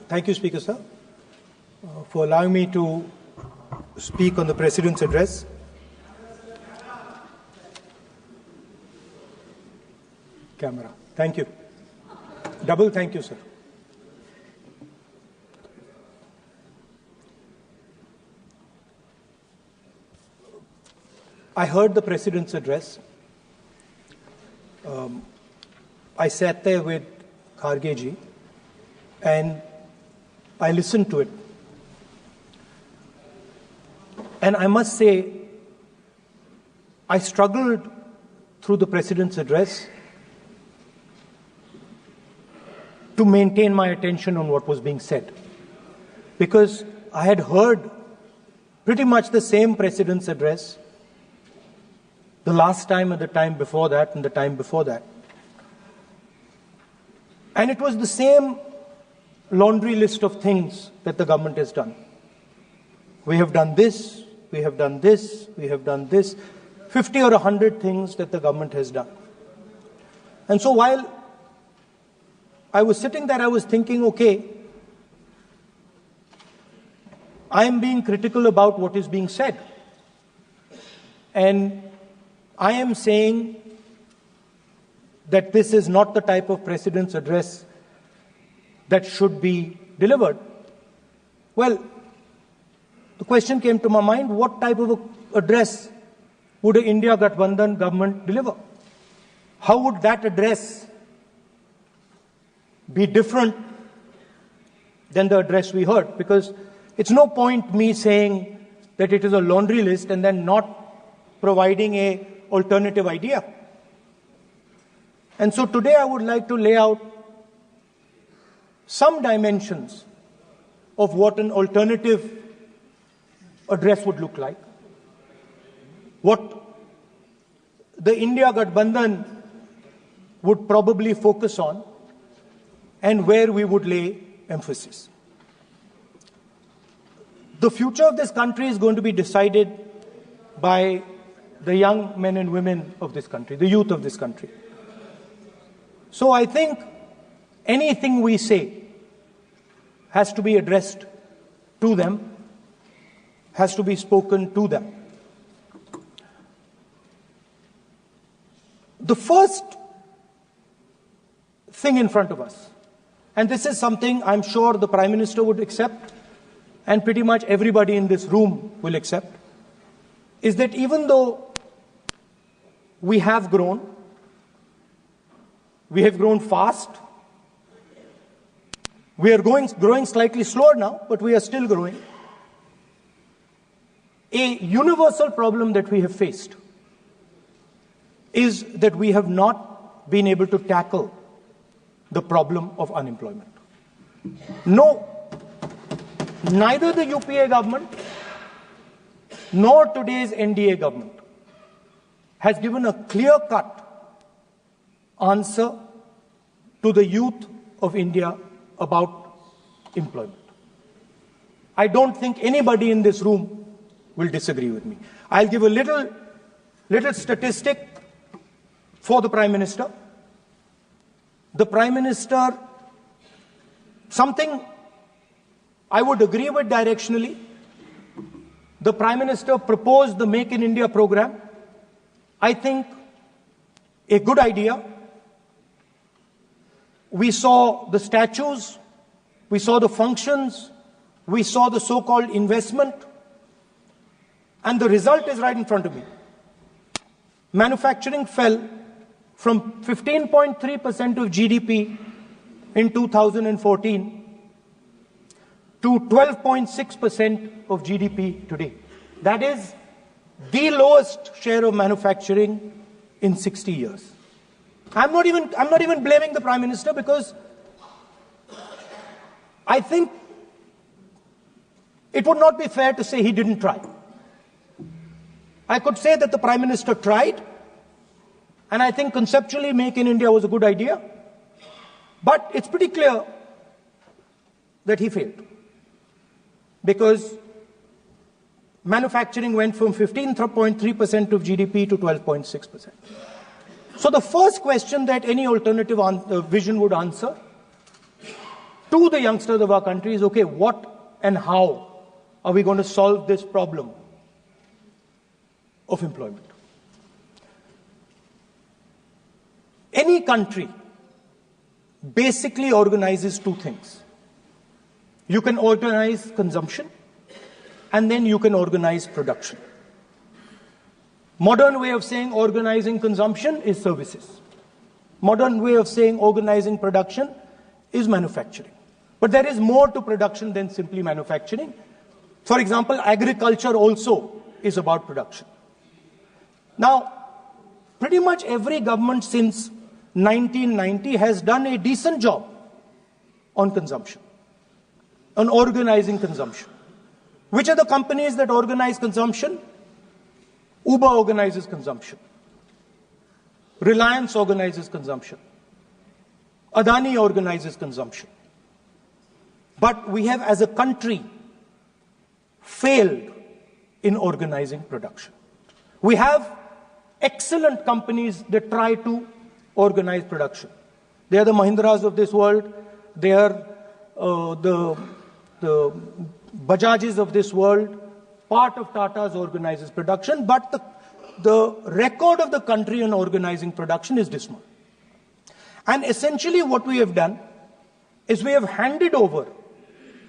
Thank you, Speaker Sir, for allowing me to speak on the President's address. Camera. Thank you. Double thank you, sir. I heard the President's address. I sat there with Kharge ji and I listened to it. And I must say, I struggled through the President's address to maintain my attention on what was being said. Because I had heard pretty much the same President's address the last time and the time before that and the time before that. And it was the same laundry list of things that the government has done. We have done this, we have done this, we have done this, 50 or 100 things that the government has done. And so while I was sitting there, I was thinking, okay, I am being critical about what is being said. And I am saying that this is not the type of President's address that should be delivered. Well, the question came to my mind, what type of address would an India Gathbandhan government deliver? How would that address be different than the address we heard? Because it's no point me saying that it is a laundry list and then not providing an alternative idea. And so today I would like to lay out some dimensions of what an alternative address would look like, what the India Gathbandhan would probably focus on, and where we would lay emphasis. The future of this country is going to be decided by the young men and women of this country, the youth of this country. So I think anything we say has to be addressed to them, has to be spoken to them. The first thing in front of us, and this is something I'm sure the Prime Minister would accept, and pretty much everybody in this room will accept, is that even though we have grown fast, we are growing slightly slower now, but we are still growing. A universal problem that we have faced is that we have not been able to tackle the problem of unemployment. No, neither the UPA government nor today's NDA government has given a clear-cut answer to the youth of India about employment. I don't think anybody in this room will disagree with me. I'll give a little statistic for the Prime Minister. The Prime Minister, something I would agree with directionally. The Prime Minister proposed the Make in India program. I think a good idea. We saw the statues, we saw the functions, we saw the so-called investment, and the result is right in front of me. Manufacturing fell from 15.3% of GDP in 2014 to 12.6% of GDP today. That is the lowest share of manufacturing in 60 years. I'm not even blaming the Prime Minister, because I think it would not be fair to say he didn't try. I could say that the Prime Minister tried, and I think conceptually Make in India was a good idea, but it's pretty clear that he failed, because manufacturing went from 15.3% of GDP to 12.6%. So the first question that any alternative vision would answer to the youngsters of our country is, okay, what and how are we going to solve this problem of employment? Any country basically organizes two things. You can organize consumption, and then you can organize production. Modern way of saying organizing consumption is services. Modern way of saying organizing production is manufacturing. But there is more to production than simply manufacturing. For example, agriculture also is about production. Now, pretty much every government since 1990 has done a decent job on consumption, on organizing consumption. Which are the companies that organize consumption? Uber organizes consumption. Reliance organizes consumption. Adani organizes consumption. But we have, as a country, failed in organizing production. We have excellent companies that try to organize production. They are the Mahindras of this world. They are the Bajajes of this world. Part of Tata's organizes production, but the record of the country in organizing production is dismal. And essentially what we have done is we have handed over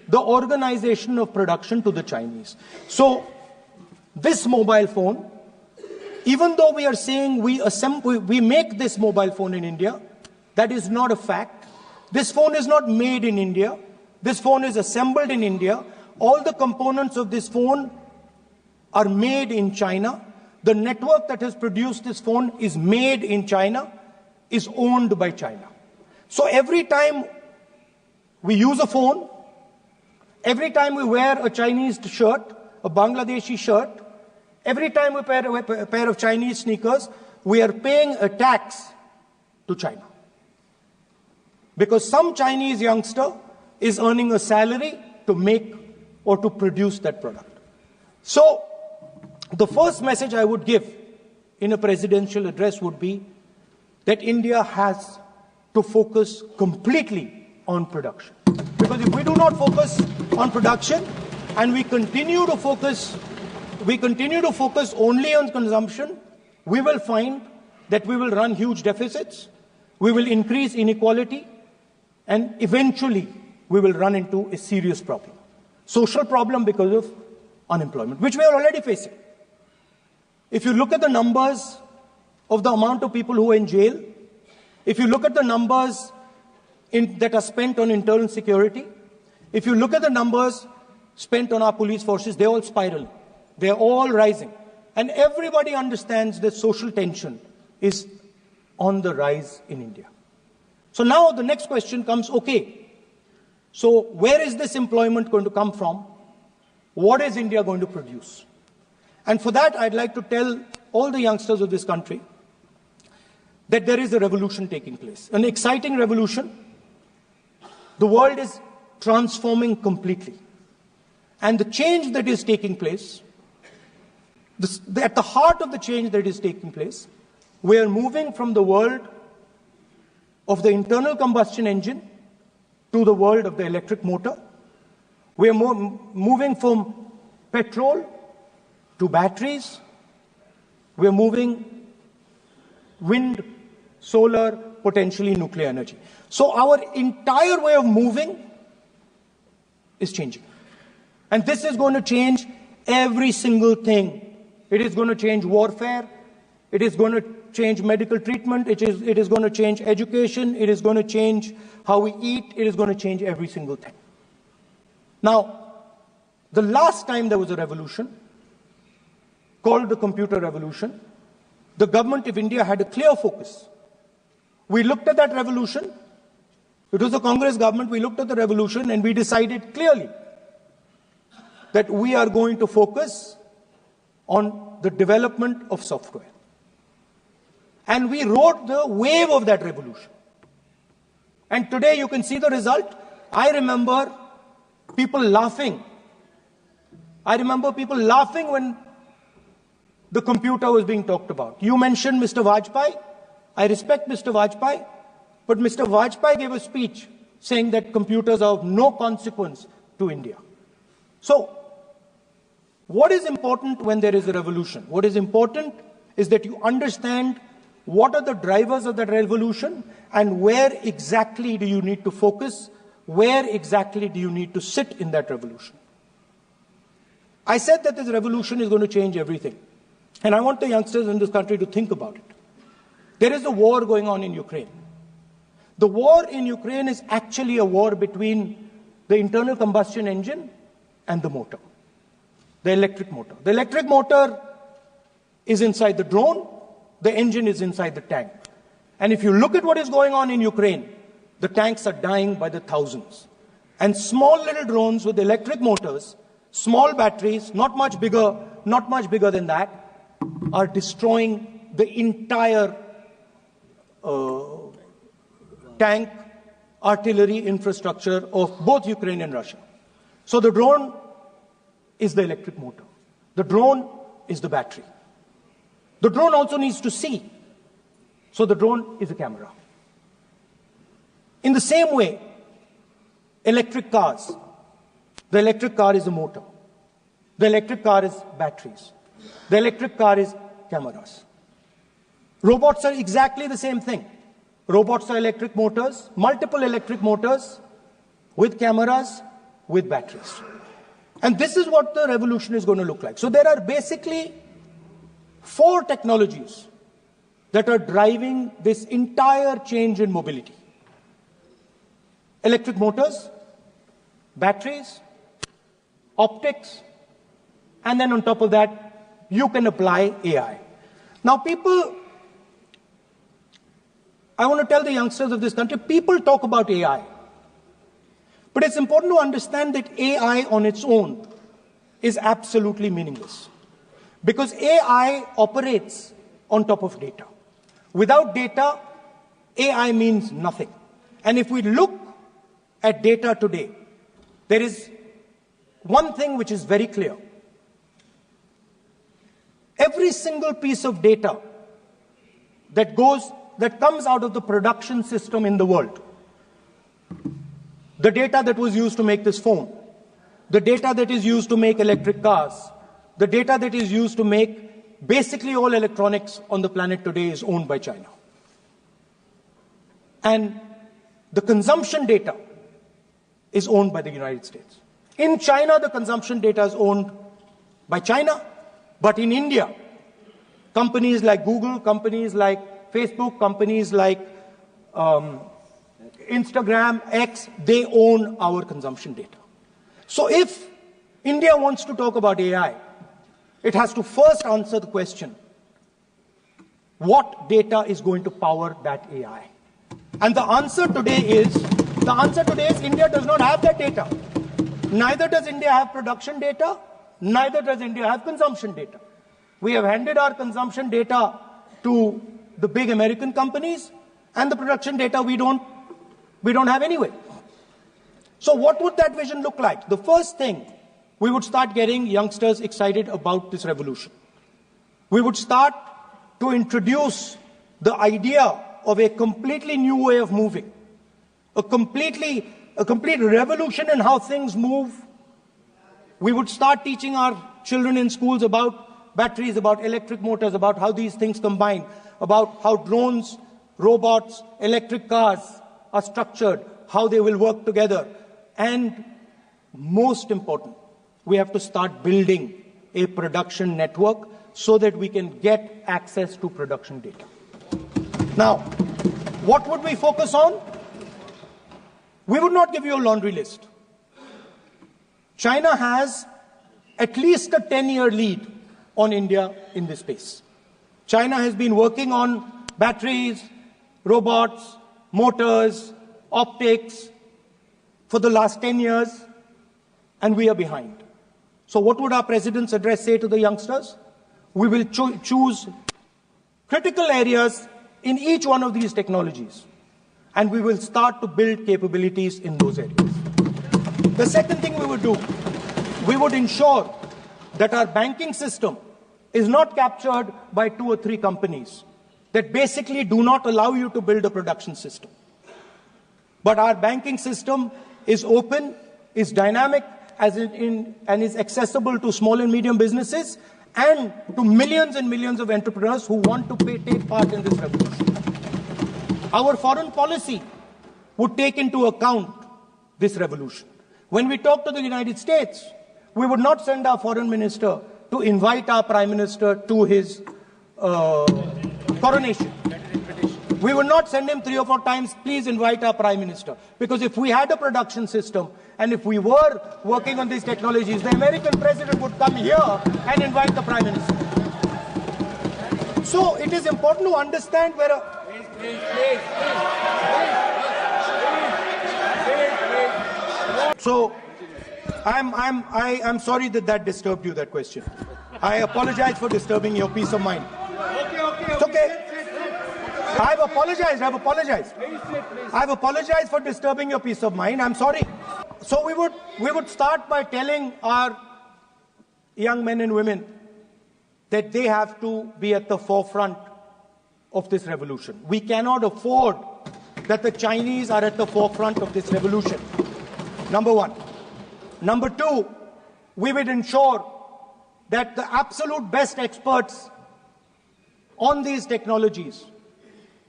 the organization of production to the Chinese. So this mobile phone, even though we are saying we make this mobile phone in India, that is not a fact. This phone is not made in India. This phone is assembled in India. All the components of this phone are made in China. The network that has produced this phone is made in China, is owned by China. So every time we use a phone, every time we wear a Chinese shirt, a Bangladeshi shirt, every time we wear a pair of Chinese sneakers, we are paying a tax to China. Because some Chinese youngster is earning a salary to make or to produce that product. So the first message I would give in a presidential address would be that India has to focus completely on production. Because if we do not focus on production and we continue to focus only on consumption, we will find that we will run huge deficits, we will increase inequality, and eventually we will run into a serious problem. Social problem because of unemployment, which we are already facing. If you look at the numbers of the amount of people who are in jail, if you look at the numbers that are spent on internal security, if you look at the numbers spent on our police forces, they're all spiraling. They're all rising. And everybody understands that social tension is on the rise in India. So now the next question comes, okay, so where is this employment going to come from? What is India going to produce? And for that, I'd like to tell all the youngsters of this country that there is a revolution taking place, an exciting revolution. The world is transforming completely. And the change that is taking place, at the heart of the change that is taking place, we are moving from the world of the internal combustion engine to the world of the electric motor. We are moving from petrol to batteries. We are moving wind, solar, potentially nuclear energy. So our entire way of moving is changing. And this is going to change every single thing. It is going to change warfare. It is going to change medical treatment. It is going to change education. It is going to change how we eat. It is going to change every single thing. Now, the last time there was a revolution called the computer revolution, the government of India had a clear focus. We looked at that revolution. It was a Congress government. We looked at the revolution and we decided clearly that we are going to focus on the development of software. And we rode the wave of that revolution. And today you can see the result. I remember people laughing. I remember people laughing when the computer was being talked about. You mentioned Mr. Vajpayee. I respect Mr. Vajpayee. But Mr. Vajpayee gave a speech saying that computers are of no consequence to India. So, what is important when there is a revolution? What is important is that you understand what are the drivers of that revolution and where exactly do you need to focus, where exactly do you need to sit in that revolution. I said that this revolution is going to change everything. And I want the youngsters in this country to think about it. There is a war going on in Ukraine. The war in Ukraine is actually a war between the internal combustion engine and the motor, the electric motor. The electric motor is inside the drone, the engine is inside the tank. And if you look at what is going on in Ukraine, the tanks are dying by the thousands. And small little drones with electric motors, small batteries, not much bigger than that, are destroying the entire tank artillery infrastructure of both Ukraine and Russia. So the drone is the electric motor. The drone is the battery. The drone also needs to see. So the drone is a camera. In the same way, electric cars. The electric car is a motor. The electric car is batteries. The electric car is cameras. Robots are exactly the same thing. Robots are electric motors, multiple electric motors with cameras, with batteries. And this is what the revolution is going to look like. So there are basically 4 technologies that are driving this entire change in mobility. Electric motors, batteries, optics, and then on top of that, you can apply AI. Now people, I want to tell the youngsters of this country, people talk about AI. But it's important to understand that AI on its own is absolutely meaningless. Because AI operates on top of data. Without data, AI means nothing. And if we look at data today, there is one thing which is very clear. Every single piece of data that comes out of the production system in the world, the data that was used to make this phone, the data that is used to make electric cars, the data that is used to make basically all electronics on the planet today is owned by China. And the consumption data is owned by the United States. In China, the consumption data is owned by China, but in India, companies like Google, companies like Facebook, companies like Instagram, X, they own our consumption data. So if India wants to talk about AI, it has to first answer the question, what data is going to power that AI? And the answer today is India does not have that data. Neither does India have production data, neither does India have consumption data. We have handed our consumption data to the big American companies, and the production data we don't have anyway. So what would that vision look like? The first thing, we would start getting youngsters excited about this revolution. We would start to introduce the idea of a completely new way of moving, a complete revolution in how things move. We would start teaching our children in schools about batteries, about electric motors, about how these things combine, about how drones, robots, electric cars are structured, how they will work together. And most important, we have to start building a production network so that we can get access to production data. Now, what would we focus on? We would not give you a laundry list. China has at least a 10-year lead on India in this space. China has been working on batteries, robots, motors, optics for the last 10 years, and we are behind. So what would our president's address say to the youngsters? We will choose critical areas in each one of these technologies, and we will start to build capabilities in those areas. The second thing we would do, we would ensure that our banking system is not captured by 2 or 3 companies that basically do not allow you to build a production system. But our banking system is open, is dynamic, and is accessible to small and medium businesses and to millions and millions of entrepreneurs who want to take part in this revolution. Our foreign policy would take into account this revolution. When we talk to the United States, we would not send our foreign minister to invite our prime minister to his coronation. We would not send him 3 or 4 times, please invite our prime minister. Because if we had a production system and if we were working on these technologies, the American president would come here and invite the prime minister. So it is important to understand where So I'm sorry that disturbed you, that question. I apologize for disturbing your peace of mind. It's okay. I've apologized. I've apologized for disturbing your peace of mind. I'm sorry. So we would start by telling our young men and women that they have to be at the forefront of this revolution. We cannot afford that the Chinese are at the forefront of this revolution. Number one. Number two, we would ensure that the absolute best experts on these technologies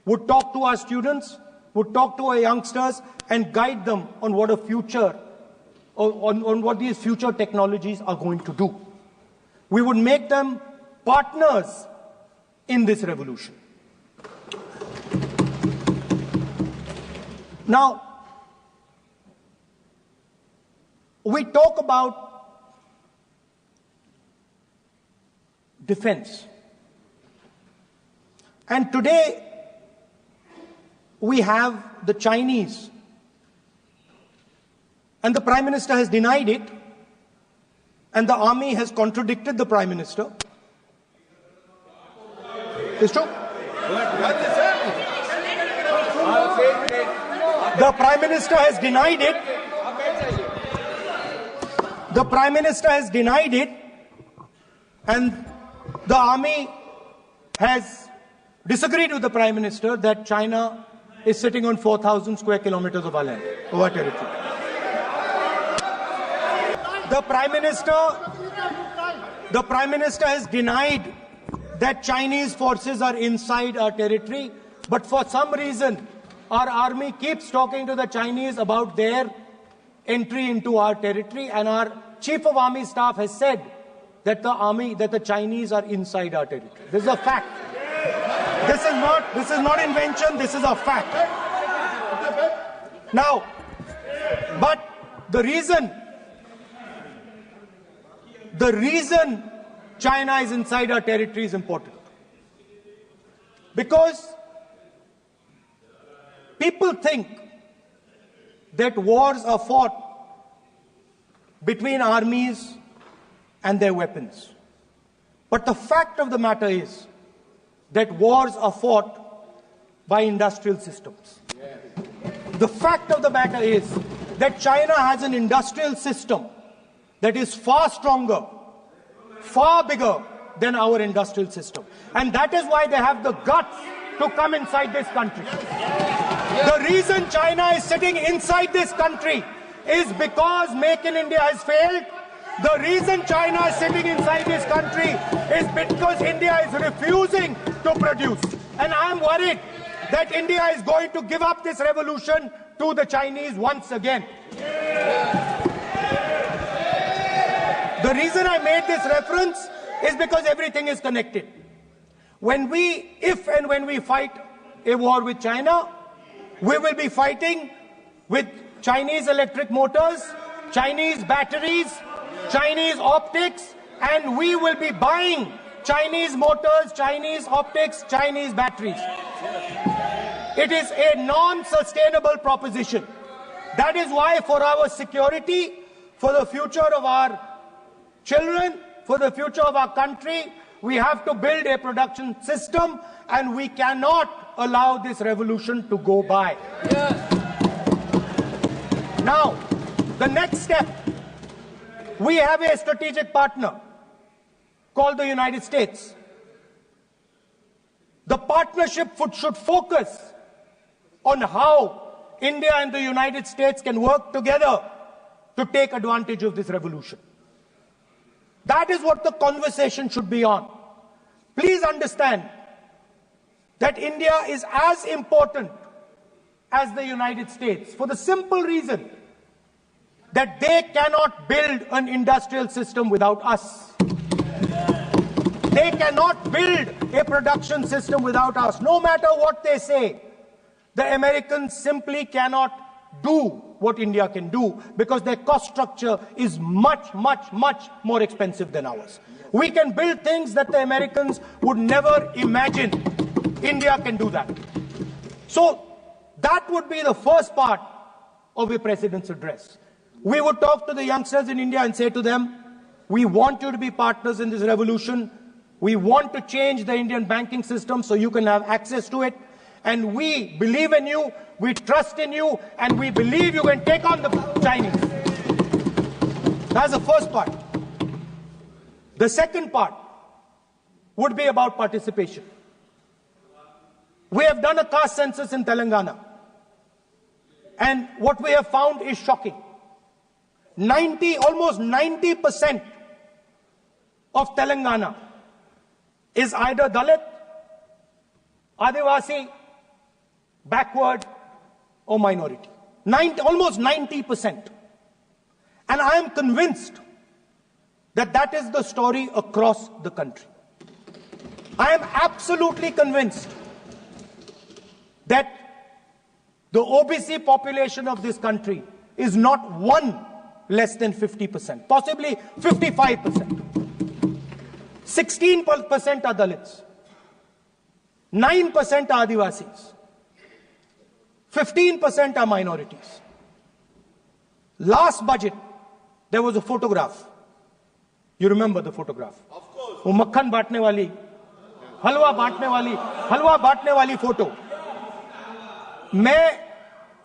would talk to our students, would talk to our youngsters and guide them on what a future, on what these future technologies are going to do. We would make them partners in this revolution. Now, we talk about defense. And today, we have the Chinese. And the Prime Minister has denied it. And the army has contradicted the Prime Minister. It's true. The Prime Minister has denied it. The Prime Minister has denied it. And the army has disagreed with the Prime Minister that China is sitting on 4,000 square kilometers of our land, of our territory. The Prime Minister has denied that Chinese forces are inside our territory, but for some reason, our army keeps talking to the Chinese about their entry into our territory, and our Chief of Army Staff has said that the Chinese are inside our territory. This is a fact. This is not invention, this is a fact. Now, but the reason China is inside our territory is important. Because people think that wars are fought between armies and their weapons. But the fact of the matter is that wars are fought by industrial systems. The fact of the matter is that China has an industrial system that is far stronger, far bigger than our industrial system. And that is why they have the guts to come inside this country. The reason China is sitting inside this country is because Make in India has failed. The reason China is sitting inside this country is because India is refusing to produce. And I'm worried that India is going to give up this revolution to the Chinese once again. The reason I made this reference is because everything is connected. If and when we fight a war with China, we will be fighting with Chinese electric motors, Chinese batteries, Chinese optics, and we will be buying Chinese motors, Chinese optics, Chinese batteries. It is a non-sustainable proposition. That is why for our security, for the future of our children, for the future of our country, we have to build a production system, and we cannot allow this revolution to go by. Yes. Now, the next step, we have a strategic partner called the United States. The partnership should focus on how India and the United States can work together to take advantage of this revolution. That is what the conversation should be on. Please understand that India is as important as the United States for the simple reason that they cannot build an industrial system without us. They cannot build a production system without us. No matter what they say, the Americans simply cannot do what India can do because their cost structure is much, much, much more expensive than ours. We can build things that the Americans would never imagine. India can do that. So that would be the first part of a president's address. We would talk to the youngsters in India and say to them, we want you to be partners in this revolution. We want to change the Indian banking system so you can have access to it. And we believe in you, we trust in you, and we believe you can take on the Chinese. That's the first part. The second part would be about participation. We have done a caste census in Telangana. And what we have found is shocking. Almost 90% of Telangana is either Dalit, Adivasi, backward, or minority. Almost 90%. And I am convinced that that is the story across the country. I am absolutely convinced that the OBC population of this country is not one less than 50%, possibly 55%. 16% are Dalits, 9% are Adivasis, 15% are minorities. Last budget, there was a photograph. You remember the photograph? Of course. वो मक्खन बांटने वाली, हलवा बांटने वाली photo. मैं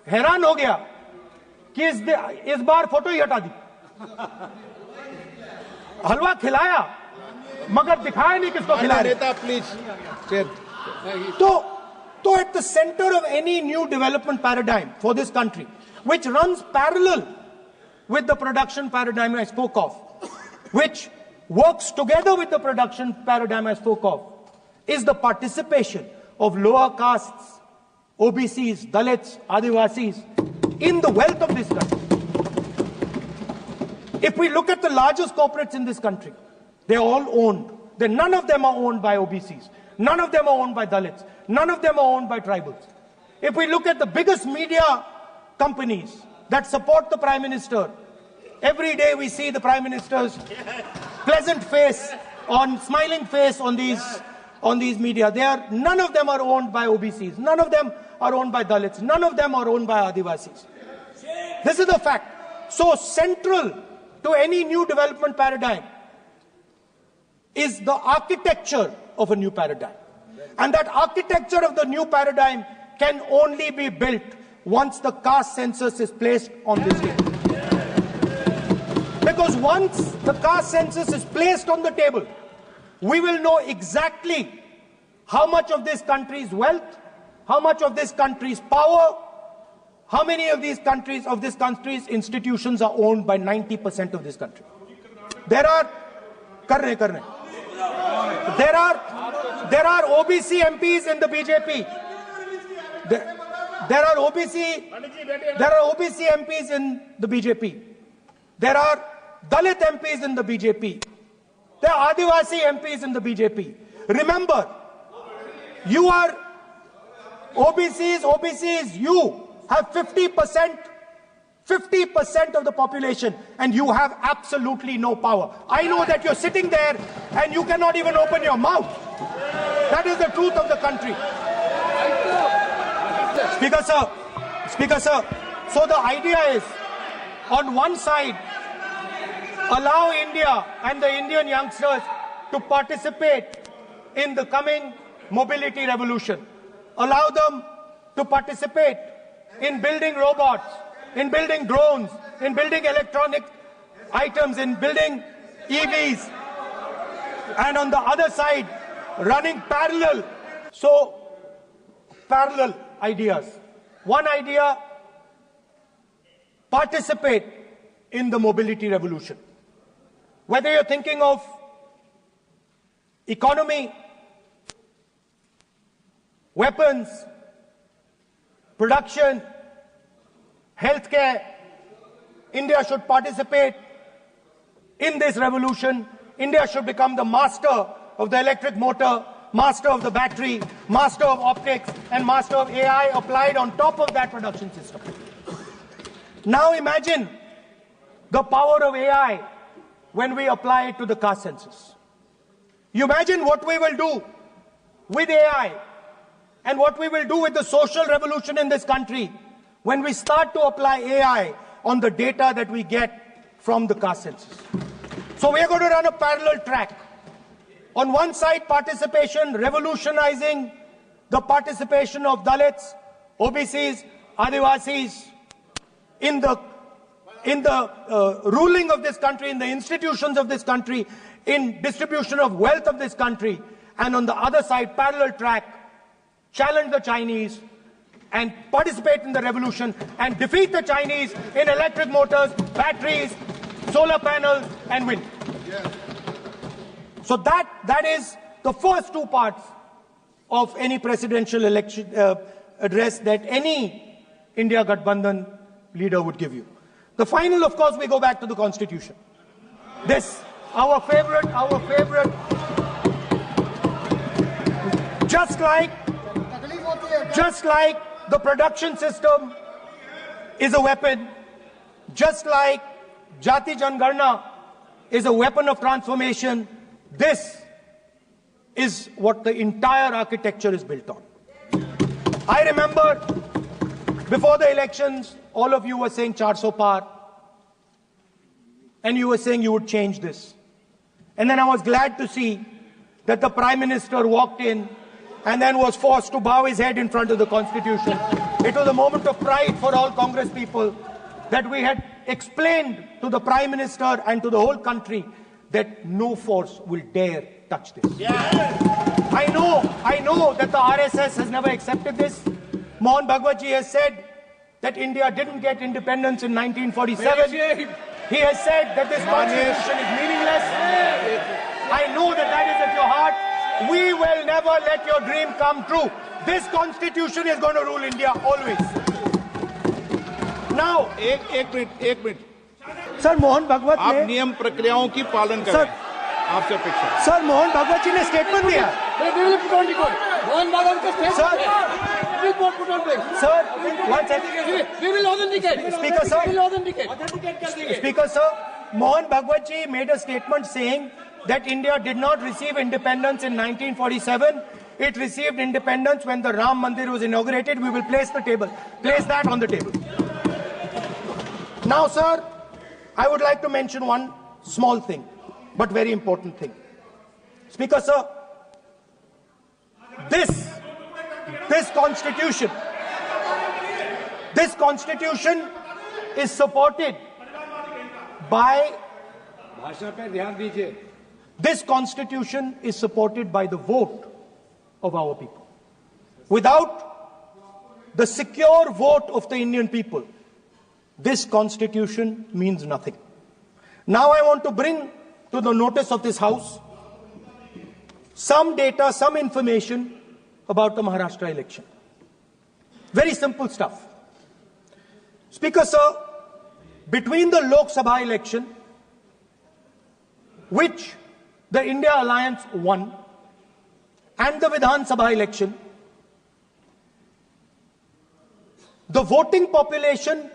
हैरान हो गया कि इस बार फोटो ही हटा दी. हलवा खिलाया मगर दिखाया नहीं किसको खिला रहे. So at the center of any new development paradigm for this country, which runs parallel with the production paradigm I spoke of, which works together with the production paradigm I spoke of, is the participation of lower castes, OBCs, Dalits, Adivasis in the wealth of this country. If we look at the largest corporates in this country, they're all owned. None of them are owned by OBCs. None of them are owned by Dalits. None of them are owned by tribals. If we look at the biggest media companies that support the Prime Minister, every day we see the Prime Minister's pleasant face, smiling face on these media. None of them are owned by OBCs. None of them are owned by Dalits. None of them are owned by Adivasis. This is the fact. So central to any new development paradigm is the architecture of a new paradigm. And that architecture of the new paradigm can only be built once the caste census is placed on this table. Because once the caste census is placed on the table, we will know exactly how much of this country's wealth, how much of this country's power, how many of this country's institutions are owned by 90% of this country. There are OBC MPs in the BJP. There are OBC MPs in the BJP. There are Dalit MPs in the BJP. There are Adivasi MPs in the BJP. Remember, you are OBCs, you have 50% of the population, and you have absolutely no power. I know that you're sitting there and you cannot even open your mouth. That is the truth of the country. Speaker sir, so the idea is, on one side, allow India and the Indian youngsters to participate in the coming mobility revolution. Allow them to participate in building robots, in building drones, in building electronic items, in building EVs. And on the other side, running parallel ideas. One idea participate in the mobility revolution. Whether you're thinking of economy, weapons, production, healthcare, India should participate in this revolution. India should become the master of the electric motor, master of the battery, master of optics, and master of AI applied on top of that production system. Now imagine the power of AI when we apply it to the caste census. You imagine what we will do with AI and what we will do with the social revolution in this country when we start to apply AI on the data that we get from the caste census. So we are going to run a parallel track. On one side, participation, revolutionizing the participation of Dalits, OBCs, Adivasis in the ruling of this country, in the institutions of this country, in distribution of wealth of this country. And on the other side, parallel track, challenge the Chinese and participate in the revolution and defeat the Chinese in electric motors, batteries, solar panels, and wind. Yeah. So that is the first two parts of any presidential election address that any India Gathbandhan leader would give you. The final, of course, we go back to the Constitution. This, our favorite, just like the production system is a weapon, just like Jati Jangarna is a weapon of transformation, this is what the entire architecture is built on. I remember before the elections, all of you were saying 400 par, and you were saying you would change this. And then I was glad to see that the Prime Minister walked in and then was forced to bow his head in front of the Constitution. It was a moment of pride for all Congress people that we had explained to the Prime Minister and to the whole country that no force will dare touch this. Yeah. I know that the RSS has never accepted this. Mohan Bhagwatji has said that India didn't get independence in 1947. He has said that this constitution is meaningless. I know that that is at your heart. We will never let your dream come true. This constitution is going to rule India always. Now, एक minute sir Mohan Bhagwat आप नियम प्रक्रियाओं की पालन करें आपसे अपेक्षा sir Mohan Bhagwat जी ने स्टेटमेंट दिया मोहन भागवत का Speaker sir, Mohan Bhagwat ji made a statement saying that India did not receive independence in 1947. It received independence when the Ram Mandir was inaugurated. We will place that on the table. Now, sir, I would like to mention one small thing, but very important thing. Speaker sir, this constitution is supported by this constitution is supported by the vote of our people. Without the secure vote of the Indian people, this constitution means nothing. Now I want to bring to the notice of this House some data, some information about the Maharashtra election. Very simple stuff. Speaker sir, between the Lok Sabha election, which the India Alliance won, and the Vidhan Sabha election, the voting population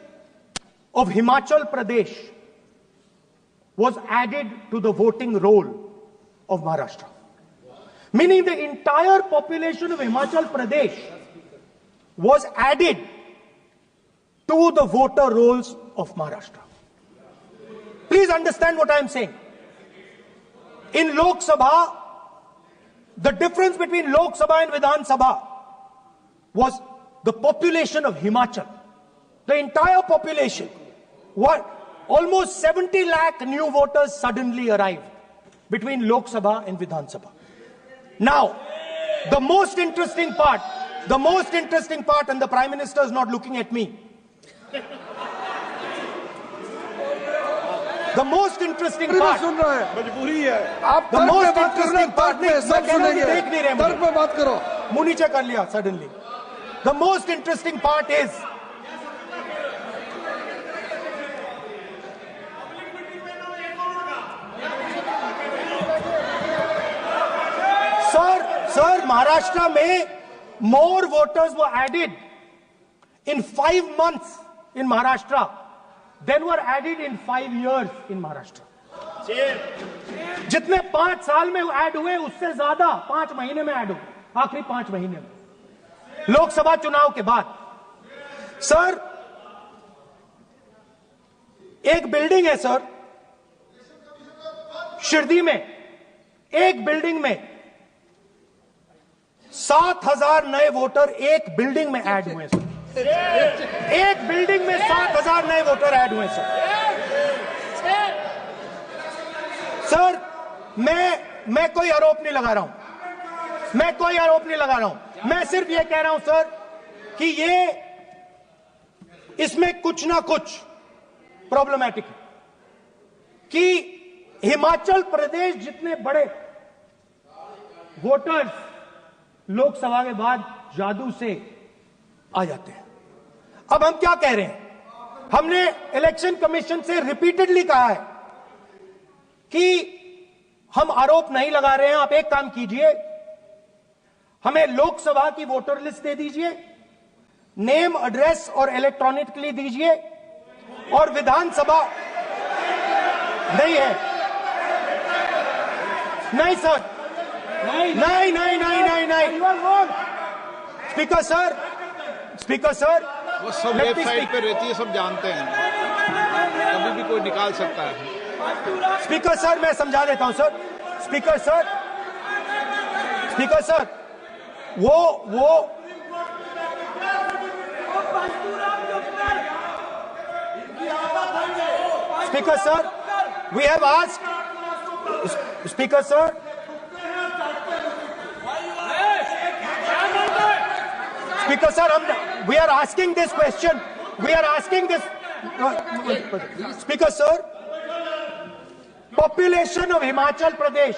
of Himachal Pradesh was added to the voting roll of Maharashtra. Meaning the entire population of Himachal Pradesh was added to the voter rolls of Maharashtra. Please understand what I am saying. In Lok Sabha, the difference between Lok Sabha and Vidhan Sabha was the population of Himachal. The entire population. Almost 70 lakh new voters suddenly arrived between Lok Sabha and Vidhan Sabha. Now, the most interesting part, and the Prime Minister is not looking at me. The most interesting मैं part. सुन रहा है, मजबूरी है। आप The तर्क most पे बात कर रहे हैं, interesting part तर्क पे सब सुनेंगे, देख नहीं रहे मुझे। तर्क पे बात करो। मुंह नीचे कर लिया suddenly. The most interesting part is Sir, Maharashtra में more voters were added in 5 months in Maharashtra than were added in 5 years in Maharashtra. जितने 5 साल में ऐड हुए उससे ज्यादा 5 महीने में ऐड हुए, आखिरी 5 महीने में लोकसभा चुनाव के बाद। सर, एक बिल्डिंग है सर शिरडी में, एक बिल्डिंग में 7,000 नए वोटर एक बिल्डिंग में ऐड हुए सर। एक बिल्डिंग में 7,000 नए वोटर ऐड हुए सर। सर, मैं कोई आरोप नहीं लगा रहा हूं, मैं कोई आरोप नहीं लगा रहा हूं, मैं सिर्फ ये कह रहा हूं सर कि ये इसमें कुछ ना कुछ प्रॉब्लमैटिक है कि हिमाचल प्रदेश जितने बड़े वोटर्स लोकसभा के बाद जादू से आ जाते हैं। अब हम क्या कह रहे हैं, हमने इलेक्शन कमीशन से रिपीटेडली कहा है कि हम आरोप नहीं लगा रहे हैं, आप एक काम कीजिए, हमें लोकसभा की वोटर लिस्ट दे दीजिए, नेम एड्रेस और इलेक्ट्रॉनिकली दीजिए, और विधानसभा नहीं है, नहीं सर, नहीं नहीं नहीं नहीं नहीं नहीं स्पीकर सर वो सब वेबसाइट पे रहती है, सब जानते हैं, कभी भी कोई निकाल सकता है। स्पीकर सर, मैं समझा देता हूं सर। स्पीकर सर, वो speaker sir, we have asked, speaker sir, Speaker sir, we are asking this question. We are asking this. Speaker sir, population of Himachal Pradesh.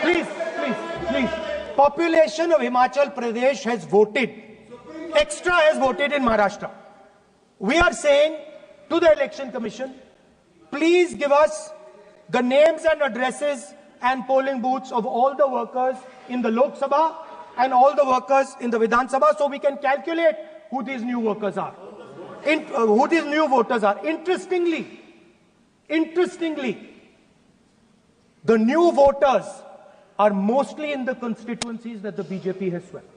Please. Population of Himachal Pradesh has voted. Extra has voted in Maharashtra. We are saying to the Election Commission, please give us the names and addresses and polling booths of all the workers in the Lok Sabha and all the workers in the Vidhan Sabha, so we can calculate who these new workers are, who these new voters are. Interestingly, the new voters are mostly in the constituencies that the BJP has swept.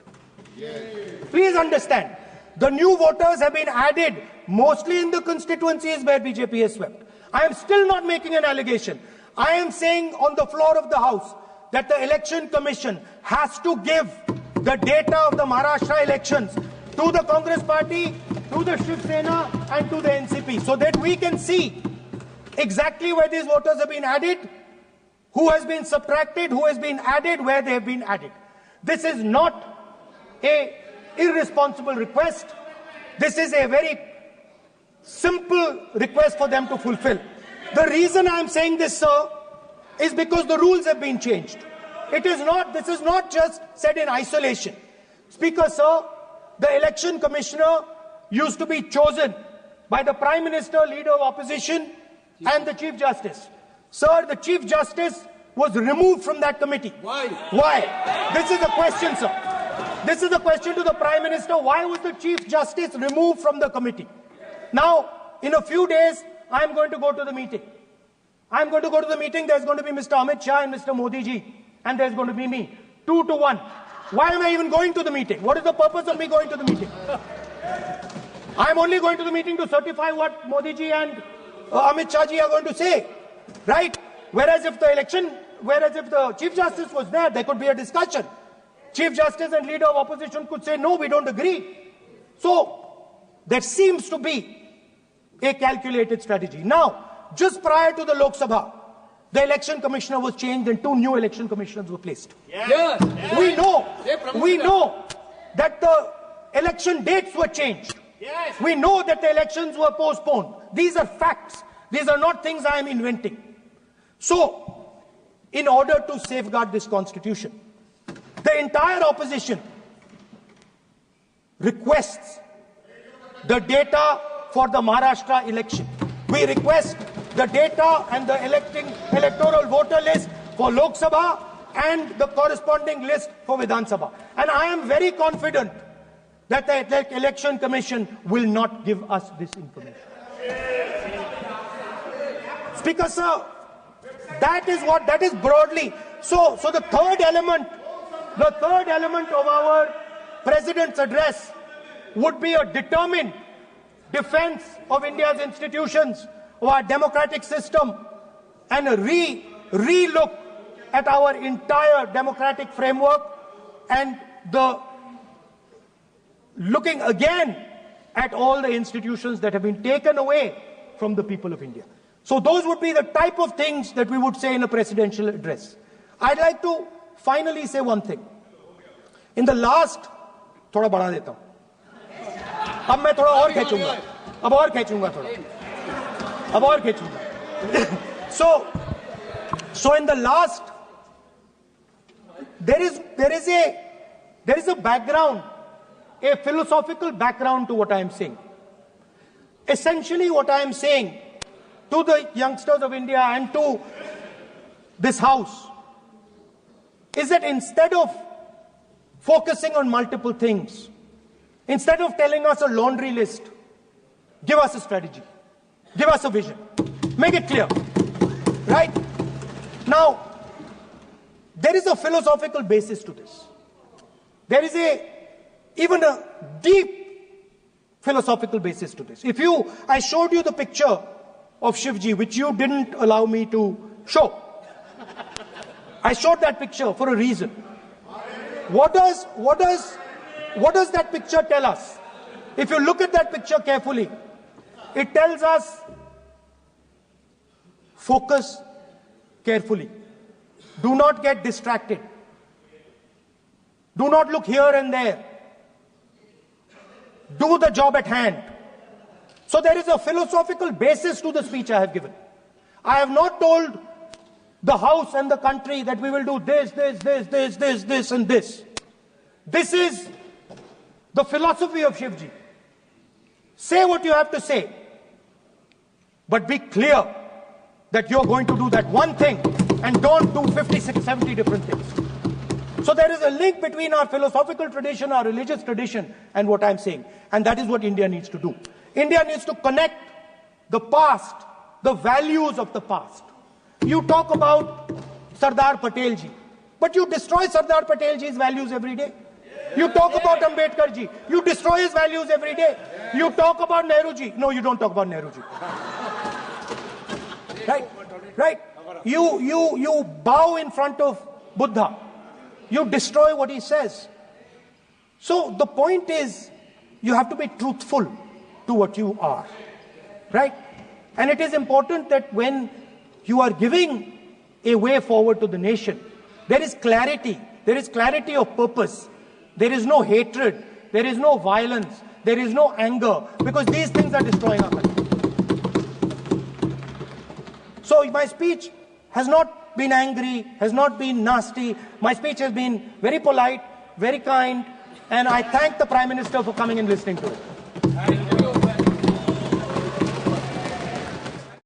Please understand, the new voters have been added mostly in the constituencies where BJP has swept. I am still not making an allegation. I am saying on the floor of the House that the Election Commission has to give the data of the Maharashtra elections to the Congress Party, to the Shiv Sena and to the NCP, so that we can see exactly where these voters have been added, who has been subtracted, who has been added, where they have been added. This is not a irresponsible request. This is a very simple request for them to fulfill. The reason I am saying this, sir, is because the rules have been changed. This is not just said in isolation. Speaker, sir, the election commissioner used to be chosen by the Prime Minister, Leader of Opposition, and the Chief Justice. Sir, the Chief Justice was removed from that committee. Why? This is the question, sir. This is the question to the Prime Minister. Why was the Chief Justice removed from the committee? Now, in a few days, I am going to go to the meeting. I am going to go to the meeting. There's going to be Mr. Amit Shah and Mr. Modi ji. And there's going to be me. 2 to 1. Why am I even going to the meeting? What is the purpose of me going to the meeting? I am only going to the meeting to certify what Modi ji and Amit Shah ji are going to say. Right? Whereas if the Chief Justice was there, there could be a discussion. Chief Justice and Leader of Opposition could say, no, we don't agree. So, there seems to be a calculated strategy. Now, just prior to the Lok Sabha, the election commissioner was changed and 2 new election commissioners were placed. Yes. We know that the election dates were changed. Yes. We know that the elections were postponed. These are facts. These are not things I am inventing. So, in order to safeguard this constitution, the entire opposition requests the data for the Maharashtra election. We request the data and the electoral voter list for Lok Sabha and the corresponding list for Vidhan Sabha. And I am very confident that the Election Commission will not give us this information. Speaker sir, that is broadly. So the third element of our President's address would be a determined defense of India's institutions, of our democratic system, and a re-look at our entire democratic framework, and the looking again at all the institutions that have been taken away from the people of India. So those would be the type of things that we would say in a presidential address. I'd like to finally say one thing. In the last, थोड़ा बढ़ा देता हूँ. अब मैं थोड़ा और खींचूंगा. अब और खींचूंगा थोड़ा. अब और खींचूंगा. So in the last, there is a background, a philosophical background to what I am saying. Essentially, what I am saying to the youngsters of India and to this House is that instead of focusing on multiple things, instead of telling us a laundry list, give us a strategy, give us a vision, make it clear, right? Now, there is a philosophical basis to this. There is even a deep philosophical basis to this. I showed you the picture of Shivji, which you didn't allow me to show. I showed that picture for a reason. What does that picture tell us? If you look at that picture carefully, it tells us focus carefully. Do not get distracted. Do not look here and there. Do the job at hand. So there is a philosophical basis to the speech I have given. I have not told the House and the country that we will do this, and this. This is the philosophy of Shivji. Say what you have to say, but be clear that you're going to do that one thing and don't do 50, 60, 70 different things. So there is a link between our philosophical tradition, our religious tradition, and what I'm saying. And that is what India needs to do. India needs to connect the past, the values of the past. You talk about Sardar Patel ji, but you destroy Sardar Patel ji's values every day. You talk about Ambedkar ji, you destroy his values every day. You talk about Nehru ji. No, you don't talk about Nehru ji. Right? You bow in front of Buddha. You destroy what he says. So the point is, you have to be truthful to what you are. Right? And it is important that when you are giving a way forward to the nation, there is clarity. There is clarity of purpose. There is no hatred. There is no violence. There is no anger. Because these things are destroying our country. So my speech has not been angry, has not been nasty. My speech has been very polite, very kind. And I thank the Prime Minister for coming and listening to it.